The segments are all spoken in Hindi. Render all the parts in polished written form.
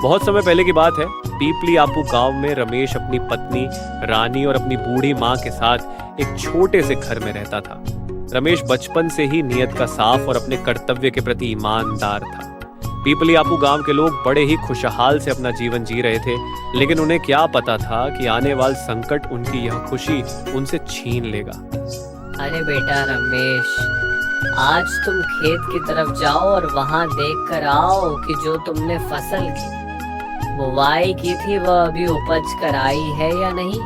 बहुत समय पहले की बात है। पीपली आपू गांव में रमेश अपनी पत्नी रानी और अपनी बूढ़ी माँ के साथ एक छोटे से घर में रहता था। रमेश बचपन से ही नियत का साफ और अपने कर्तव्य के प्रति ईमानदार था। पीपली आपू गांव के लोग बड़े ही खुशहाल से अपना जीवन जी रहे थे, लेकिन उन्हें क्या पता था कि आने वाला संकट उनकी यह खुशी उनसे छीन लेगा। अरे बेटा रमेश, आज तुम खेत की तरफ जाओ और वहां देख कर आओ कि जो तुमने फसल की बुवाई की थी वह अभी उपज कर आई है या नहीं।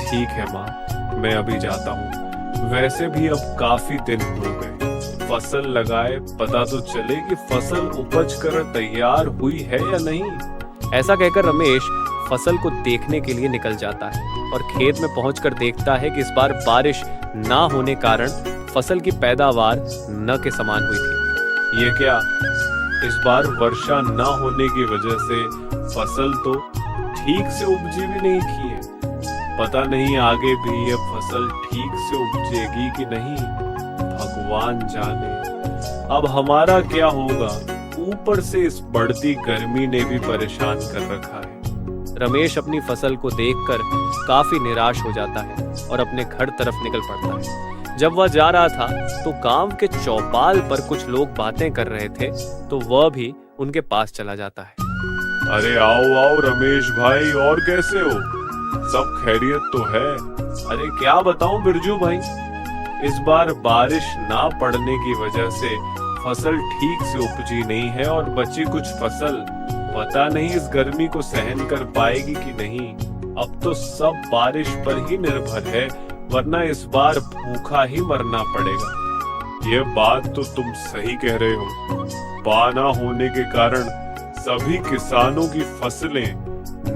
ठीक है माँ, मैं अभी जाता हूँ। वैसे भी अब काफी दिन हो गए फसल लगाए, पता तो चले कि फसल उपज कर तैयार हुई है या नहीं। ऐसा कहकर रमेश फसल को देखने के लिए निकल जाता है और खेत में पहुंचकर देखता है कि इस बार बारिश ना होने कारण फसल की पैदावार न के समान हुई थी। ये क्या, इस बार वर्षा न होने की वजह से फसल तो ठीक से उपजी भी नहीं की है। पता नहीं आगे भी ये फसल ठीक से उपजेगी कि नहीं, भगवान जाने। अब हमारा क्या होगा, ऊपर से इस बढ़ती गर्मी ने भी परेशान कर रखा है। रमेश अपनी फसल को देखकर काफी निराश हो जाता है और अपने घर तरफ निकल पड़ता है। जब वह जा रहा था तो गांव के चौपाल पर कुछ लोग बातें कर रहे थे, तो वह भी उनके पास चला जाता है। अरे आओ आओ रमेश भाई, और कैसे हो? सब खैरियत तो है? अरे क्या बताऊं बिरजू भाई, इस बार बारिश ना पड़ने की वजह से फसल ठीक से उपजी नहीं है और बची कुछ फसल पता नहीं इस गर्मी को सहन कर पाएगी कि नहीं। अब तो सब बारिश पर ही निर्भर है, वरना इस बार भूखा ही मरना पड़ेगा। ये बात तो तुम सही कह रहे हो। पाना होने के कारण सभी किसानों की फसलें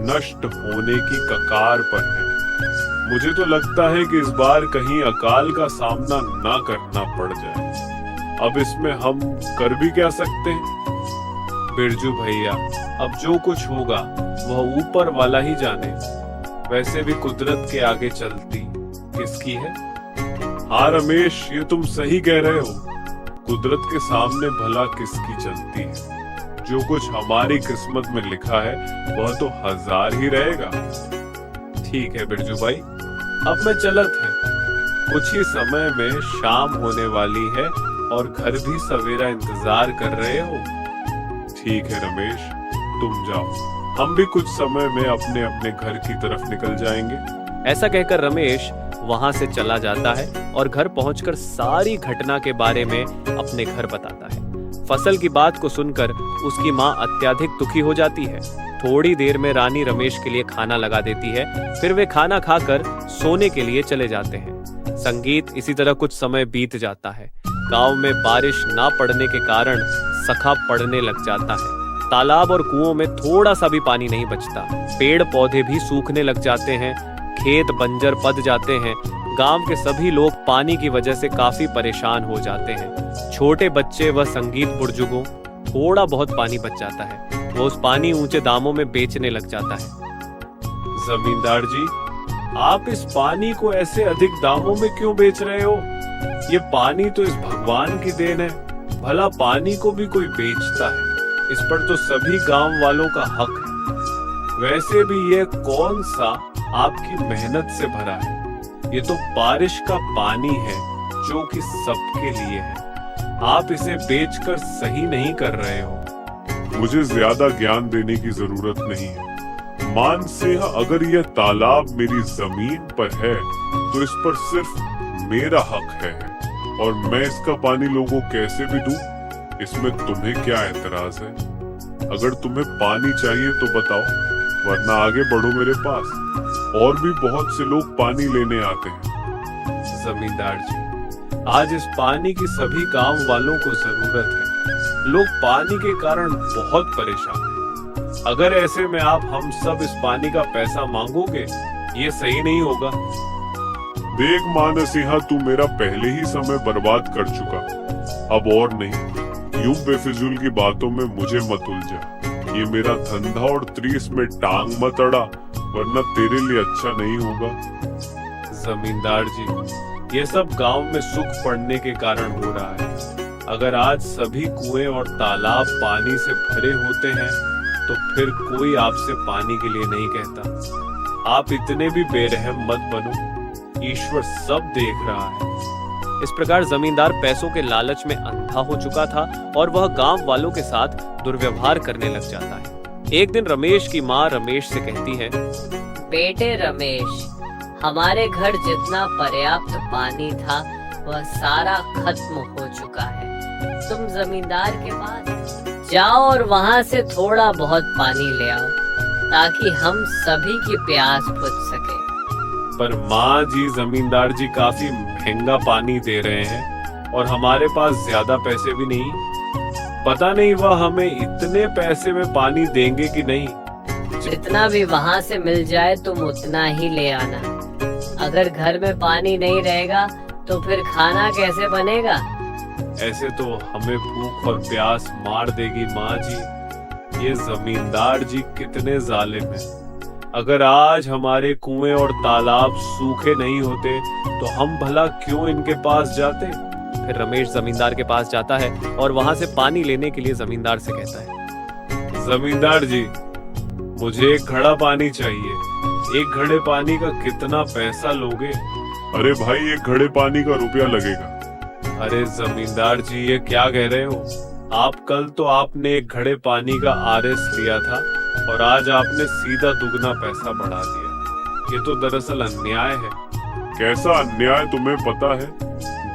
नष्ट होने की कगार पर हैं। मुझे तो लगता है कि इस बार कहीं अकाल का सामना ना करना पड़ जाए। अब इसमें हम कर भी क्या सकते हैं? बिरजू भैया, अब जो कुछ होगा वह ऊपर वाला ही जाने। वैसे भी कुदरत के आगे चलती किसकी है? हाँ रमेश, ये तुम सही कह रहे हो। कुदरत के सामने भला किसकी चलती है? जो कुछ हमारी किस्मत में लिखा है वह तो हजार ही रहेगा। ठीक है बिरजू भाई, अब मैं चलत है। कुछ ही समय में शाम होने वाली है और घर भी सवेरा इंतजार कर रहे हो। ठीक है रमेश, तुम जाओ, हम भी कुछ समय में अपने अपने घर की तरफ निकल जाएंगे। ऐसा कहकर रमेश वहां से चला जाता है और घर पहुंचकर सारी घटना के बारे में अपने घर बताता है। फसल की बात को सुनकर उसकी माँ अत्यधिक दुखी हो जाती है। थोड़ी देर में रानी रमेश के लिए खाना लगा देती है, फिर वे खाना खाकर सोने के लिए चले जाते हैं। संगीत इसी तरह कुछ समय बीत जाता है। गांव में बारिश ना पड़ने के कारण सखा पड़ने लग जाता है। तालाब और कुओं में थोड़ा सा भी पानी नहीं बचता। पेड़ पौधे भी सूखने लग जाते हैं, खेत बंजर पड़ जाते हैं। गांव के सभी लोग पानी की वजह से काफी परेशान हो जाते हैं। छोटे बच्चे व संगीत बुजुर्गों थोड़ा बहुत पानी बच जाता है, वो उस पानी ऊंचे दामों में बेचने लग जाता है। जमींदार जी, आप इस पानी को ऐसे अधिक दामों में क्यों बेच रहे हो? ये पानी तो इस भगवान की देन है, भला पानी को भी कोई बेचता है? इस पर तो सभी गांव वालों का हक है। वैसे भी ये कौन सा आपकी मेहनत से भरा है? ये तो बारिश का पानी है जो कि सबके लिए है। आप इसे बेचकर सही नहीं कर रहे हो। मुझे ज्यादा ज्ञान देने की जरूरत नहीं है। मान सिंह, अगर यह तालाब मेरी जमीन पर है तो इस पर सिर्फ मेरा हक है और मैं इसका पानी लोगों कैसे भी दूं? इसमें तुम्हें क्या एतराज है? अगर तुम्हें पानी चाहिए तो बताओ, वरना आगे बढ़ो मेरे पास। और भी बहुत से लोग पानी लेने आते हैं। जमींदार जी, आज इस पानी की सभी गांव वालों को जरूरत है। लोग पानी के कारण बहुत परेशान हैं। अगर ऐसे में आप हम सब इस पानी का पैसा मांगोगे, ये सही नहीं होगा। देख मानसिंहा, तू मेरा पहले ही समय बर्बाद कर चुका, अब और नहीं। यूं बेफिजूल की बातों में मुझे मत उलझा। ये मेरा धंधा और त्रीस में टांग मत अड़ा, वरना तेरे लिए अच्छा नहीं होगा। जमींदार जी, ये सब गांव में सुख पड़ने के कारण हो रहा है। अगर आज सभी कुएं और तालाब पानी से भरे होते हैं तो फिर कोई आपसे पानी के लिए नहीं कहता। आप इतने भी बेरहम मत बनो, ईश्वर सब देख रहा है। इस प्रकार जमींदार पैसों के लालच में अंधा हो चुका था और वह गांव वालों के साथ दुर्व्यवहार करने लग जाता है। एक दिन रमेश की माँ रमेश से कहती है, बेटे रमेश, हमारे घर जितना पर्याप्त पानी था वह सारा खत्म हो चुका है। तुम जमींदार के पास जाओ और वहाँ से थोड़ा बहुत पानी ले आओ ताकि हम सभी की प्यास बुझ सके। पर माँ जी, जमींदार जी काफी महंगा पानी दे रहे हैं और हमारे पास ज्यादा पैसे भी नहीं। पता नहीं वह हमें इतने पैसे में पानी देंगे कि नहीं। जितना भी वहाँ से मिल जाए तुम उतना ही ले आना। अगर घर में पानी नहीं रहेगा तो फिर खाना कैसे बनेगा? ऐसे तो हमें भूख और प्यास मार देगी माँ जी। ये जमींदार जी कितने जालिम हैं। अगर आज हमारे कुएं और तालाब सूखे नहीं होते तो हम भला क्यों इनके पास जाते। फिर रमेश जमींदार के पास जाता है और वहां से पानी लेने के लिए जमींदार से कहता है, जमींदार जी, मुझे एक घड़ा पानी चाहिए। एक घड़े पानी का कितना पैसा लोगे? अरे भाई, एक घड़े पानी का रुपया लगेगा। अरे जमींदार जी, ये क्या कह रहे हो? कल तो आपने एक घड़े पानी का आरएस लिया था और आज आपने सीधा दुगना पैसा बढ़ा दिया। ये तो दरअसल अन्याय है। कैसा अन्याय तुम्हें पता है?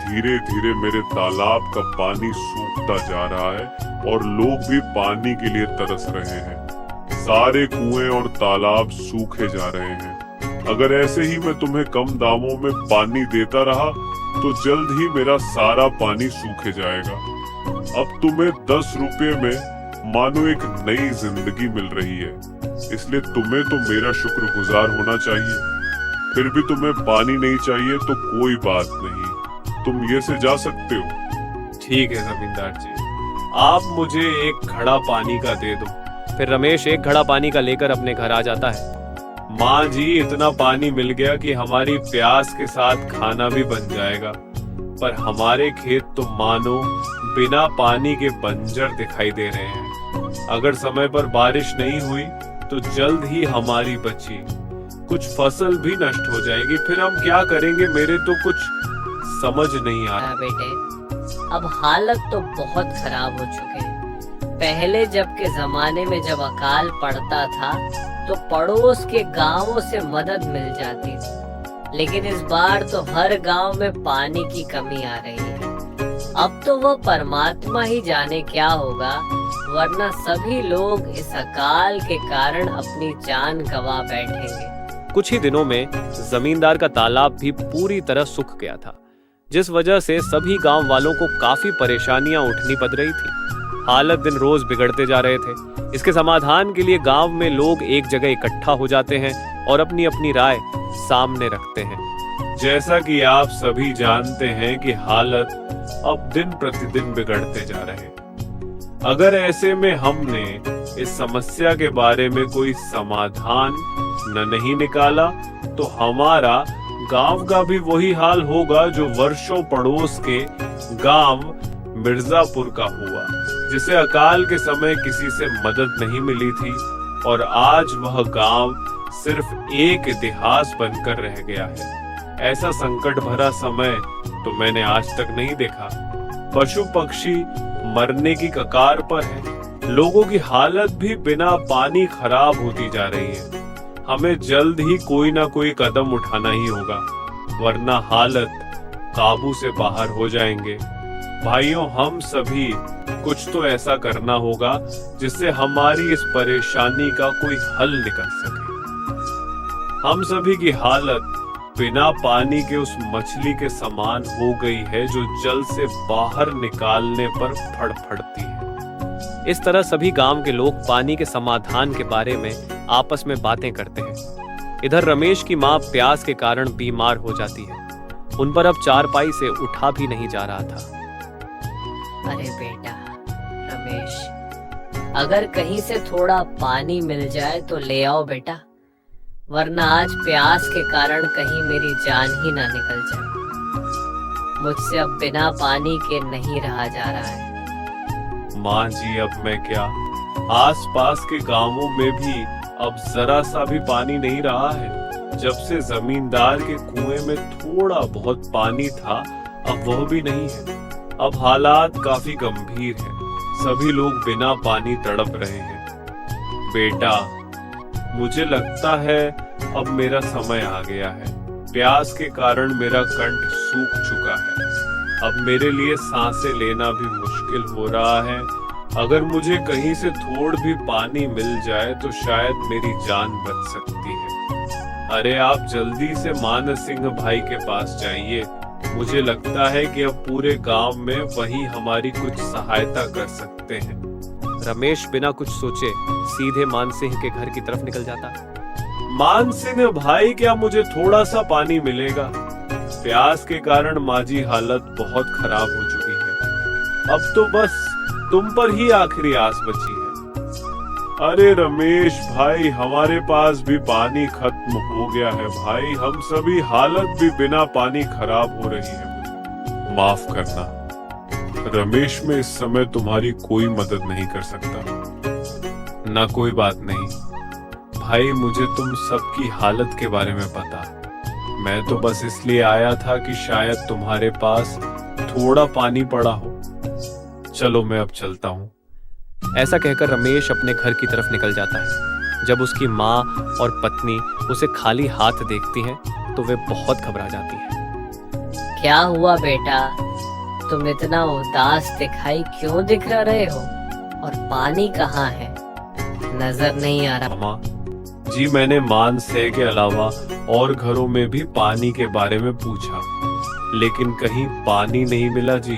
धीरे धीरे मेरे तालाब का पानी सूखता जा रहा है और लोग भी पानी के लिए तरस रहे हैं। सारे कुएं और तालाब सूखे जा रहे हैं। अगर ऐसे ही मैं तुम्हें कम दामों में पानी देता रहा तो जल्द ही मेरा सारा पानी सूखे जाएगा। अब तुम्हें 10 रुपये में मानो एक नई जिंदगी मिल रही है, इसलिए तुम्हें तो मेरा शुक्रगुजार होना चाहिए। फिर भी तुम्हें पानी नहीं चाहिए तो कोई बात नहीं, तुम ये से जा सकते हो। ठीक है जमींदार जी, आप मुझे एक घड़ा पानी का दे दो। फिर रमेश एक घड़ा पानी का लेकर अपने घर आ जाता है। माँ जी, इतना पानी मिल गया कि हमारी प्यास के साथ खाना भी बन जाएगा। पर हमारे खेत तो मानो बिना पानी के बंजर दिखाई दे रहे हैं। अगर समय पर बारिश नहीं हुई तो जल्द ही हमारी बची कुछ फसल भी नष्ट हो जाएगी। फिर हम क्या करेंगे? मेरे तो कुछ समझ नहीं आ रहा। बेटे, अब हालत तो बहुत खराब हो चुके हैं। पहले जब के जमाने में जब अकाल पड़ता था तो पड़ोस के गांवों से मदद मिल जाती थी, लेकिन इस बार तो हर गांव में पानी की कमी आ रही है। अब तो वो परमात्मा ही जाने क्या होगा, वरना सभी लोग इस अकाल के कारण अपनी जान गंवा बैठेंगे। कुछ ही दिनों में जमींदार का तालाब भी पूरी तरह सूख गया था, जिस वजह से सभी गांव वालों को काफी परेशानियां उठनी पड़ रही थी। हालत दिन रोज बिगड़ते जा रहे थे। इसके समाधान के लिए गांव में लोग एक जगह इकट्ठा हो जाते हैं और अपनी अपनी राय सामने रखते हैं। जैसा कि आप सभी जानते हैं कि हालत अब दिन प्रतिदिन बिगड़ते जा रहे हैं। अगर ऐसे में हमने इस समस्या के बारे में कोई समाधान नहीं निकाला तो हमारा गांव का भी वही हाल होगा जो वर्षों पड़ोस के गांव मिर्जापुर का हुआ, जिसे अकाल के समय किसी से मदद नहीं मिली थी और आज वह गांव सिर्फ एक इतिहास बनकर रह गया है। ऐसा संकट भरा समय तो मैंने आज तक नहीं देखा। पशु पक्षी मरने की कगार पर है। लोगों की हालत भी बिना पानी खराब होती जा रही है। हमें जल्द ही कोई ना कोई कदम उठाना ही होगा, वरना हालत काबू से बाहर हो जाएंगे। भाइयों, हम सभी कुछ तो ऐसा करना होगा जिससे हमारी इस परेशानी का कोई हल निकल सके। हम सभी की हालत बिना पानी के उस मछली के समान हो गई है जो जल से बाहर निकालने पर फड़फड़ती है। इस तरह सभी गांव के लोग पानी के समाधान के बारे में आपस में बातें करते हैं। इधर रमेश की माँ प्यास के कारण बीमार हो जाती है। उन पर अब चारपाई से उठा भी नहीं जा रहा था। अरे बेटा रमेश, अगर कहीं से थोड़ा पानी मिल जाए तो ले आओ बेटा, वरना आज प्यास के कारण कहीं मेरी जान ही ना निकल जाए। मुझसे अब बिना पानी के नहीं रहा जा रहा है। माँ जी, अब मैं क्या? आसपास के गांवों में भी अब जरा सा भी पानी नहीं रहा है। जब से जमींदार के कुएं में थोड़ा बहुत पानी था, अब वह भी नहीं है। अब हालात काफी गंभीर हैं। सभी लोग बिना पानी तड़प रहे हैं। बेटा, मुझे लगता है अब मेरा समय आ गया है। प्यास के कारण मेरा कंठ सूख चुका है। अब मेरे लिए सांसें लेना भी मुश्किल हो रहा है। अगर मुझे कहीं से थोड़ भी पानी मिल जाए तो शायद मेरी जान बच सकती है। अरे आप जल्दी से मानस सिंह भाई के पास जाइए। मुझे लगता है कि अब पूरे गांव में वही हमारी कुछ सहायता कर सकते हैं। रमेश बिना कुछ सोचे सीधे मान सिंह के घर की तरफ निकल जाता। मान सिंह भाई, क्या मुझे थोड़ा सा पानी मिलेगा? प्यास के कारण माझी हालत बहुत खराब हो चुकी है। अब तो बस तुम पर ही आखिरी आस बची है। अरे रमेश भाई, हमारे पास भी पानी खत्म हो गया है भाई। हम सभी हालत भी बिना पानी खराब हो रही है। मुझे माफ करना रमेश, मैं इस समय तुम्हारी कोई मदद नहीं कर सकता। ना कोई बात नहीं भाई, मुझे तुम सबकी हालत के बारे में पता। मैं तो बस इसलिए आया था कि शायद तुम्हारे पास थोड़ा पानी पड़ा हो। चलो मैं अब चलता हूँ। ऐसा कहकर रमेश अपने घर की तरफ निकल जाता है। जब उसकी माँ और पत्नी उसे खाली हाथ देखती हैं तो वे बहुत घबरा जाती हैं। क्या हुआ बेटा, तुम इतना उदास दिखाई क्यों दिख रहे हो? और पानी कहाँ है? नजर नहीं आ रहा। मामा जी, मैंने मानसेह के अलावा और घरों में भी पानी के बारे में पूछा, लेकिन कहीं पानी नहीं मिला जी।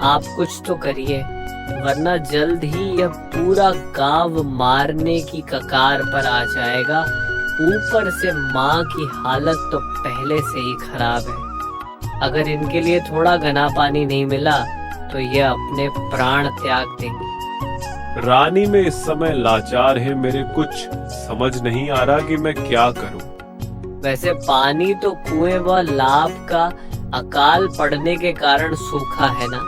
आप कुछ तो करिए, वरना जल्द ही यह पूरा गांव मारने की कगार पर आ जाएगा। ऊपर से माँ की हालत तो पहले से ही खराब है। अगर इनके लिए थोड़ा घना पानी नहीं मिला तो यह अपने प्राण त्याग देंगी। रानी में इस समय लाचार है। मेरे कुछ समझ नहीं आ रहा कि मैं क्या करूं। वैसे पानी तो कुएं व लाभ का अकाल पड़ने के कारण सूखा है ना,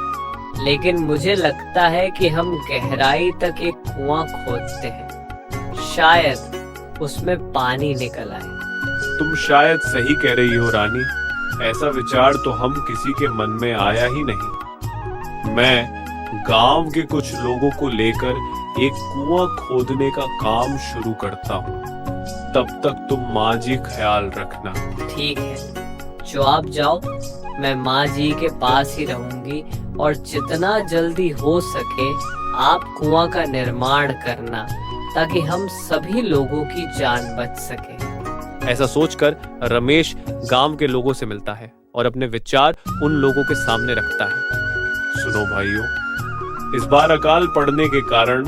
लेकिन मुझे लगता है कि हम गहराई तक एक कुआं खोदते हैं, शायद उसमें पानी निकल आए। तुम शायद सही कह रही हो रानी। ऐसा विचार तो हम किसी के मन में आया ही नहीं। मैं गांव के कुछ लोगों को लेकर एक कुआं खोदने का काम शुरू करता हूँ। तब तक तुम माँ जी ख्याल रखना। ठीक है, जो आप जाओ, मैं माँ जी के पास ही रहूंगी और जितना जल्दी हो सके आप कुआं का निर्माण करना, ताकि हम सभी लोगों की जान बच सके। ऐसा सोचकर रमेश गांव के लोगों से मिलता है और अपने विचार उन लोगों के सामने रखता है। सुनो भाइयों, इस बार अकाल पड़ने के कारण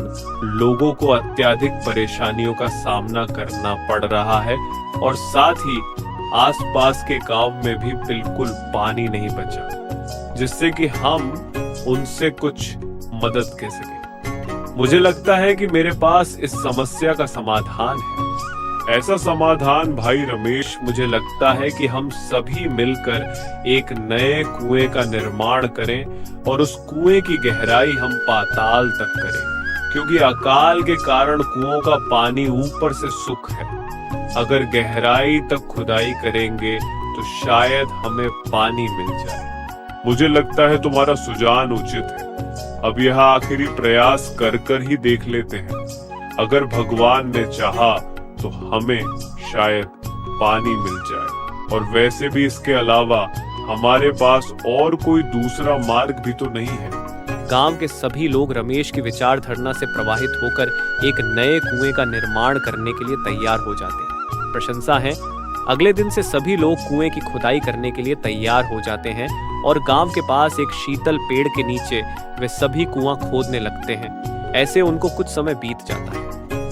लोगों को अत्यधिक परेशानियों का सामना करना पड़ रहा है और साथ ही आसपास के गांव में भी बिल्कुल पानी नहीं बचा, जिससे कि हम उनसे कुछ मदद कर सके। मुझे लगता है कि मेरे पास इस समस्या का समाधान है। ऐसा समाधान भाई रमेश, मुझे लगता है कि हम सभी मिलकर एक नए कुएं का निर्माण करें और उस कुएं की गहराई हम पाताल तक करें, क्योंकि अकाल के कारण कुओं का पानी ऊपर से सूख है। अगर गहराई तक खुदाई करेंगे तो शायद हमें पानी मिल जाए। मुझे लगता है तुम्हारा सुझाव उचित है। अब यह आखिरी प्रयास कर ही देख लेते हैं। अगर भगवान ने चाहा तो हमें शायद पानी मिल जाए। और वैसे भी इसके अलावा हमारे पास और कोई दूसरा मार्ग भी तो नहीं है। गांव के सभी लोग रमेश की विचारधारा से प्रभावित होकर एक नए कुएं का निर्माण करने के लिए तैयार हो जाते हैं। प्रशंसा है, अगले दिन से सभी लोग कुएं की खुदाई करने के लिए तैयार हो जाते हैं और गांव के पास एक शीतल पेड़ के नीचे वे सभी कुआं खोदने लगते हैं। ऐसे उनको कुछ समय बीत जाता है।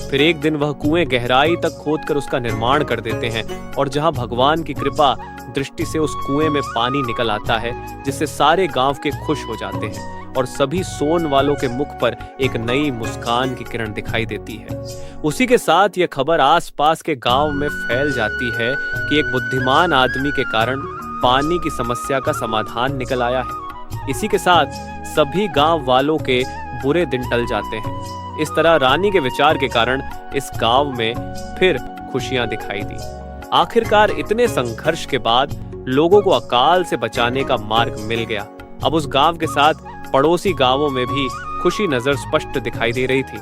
फिर एक दिन वह कुएं गहराई तक खोदकर उसका निर्माण कर देते हैं और जहां भगवान की कृपा दृष्टि से उस कुएं में पानी निकल आता है, जिससे सारे गांव के खुश हो जाते हैं और सभी सोन वालों के मुख पर एक नई मुस्कान की किरण दिखाई देती है। उसी के साथ यह खबर आसपास के गांव में फैल जाती है कि एक बुद्धिमान आदमी के कारण पानी की समस्या का समाधान निकल आया है। इसी के साथ सभी गांव वालों के बुरे दिन टल जाते हैं। इस तरह रानी के विचार के कारण इस गांव में फिर खुशियां दिखाई दी। आखिरकार इतने संघर्ष के बाद लोगों को अकाल से बचाने का मार्ग मिल गया। अब उस गांव के साथ पड़ोसी गांवों में भी खुशी नजर स्पष्ट दिखाई दे रही थी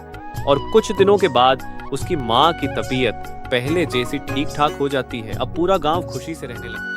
और कुछ दिनों के बाद उसकी माँ की तबीयत पहले जैसी ठीक ठाक हो जाती है। अब पूरा गांव खुशी से रहने लगा।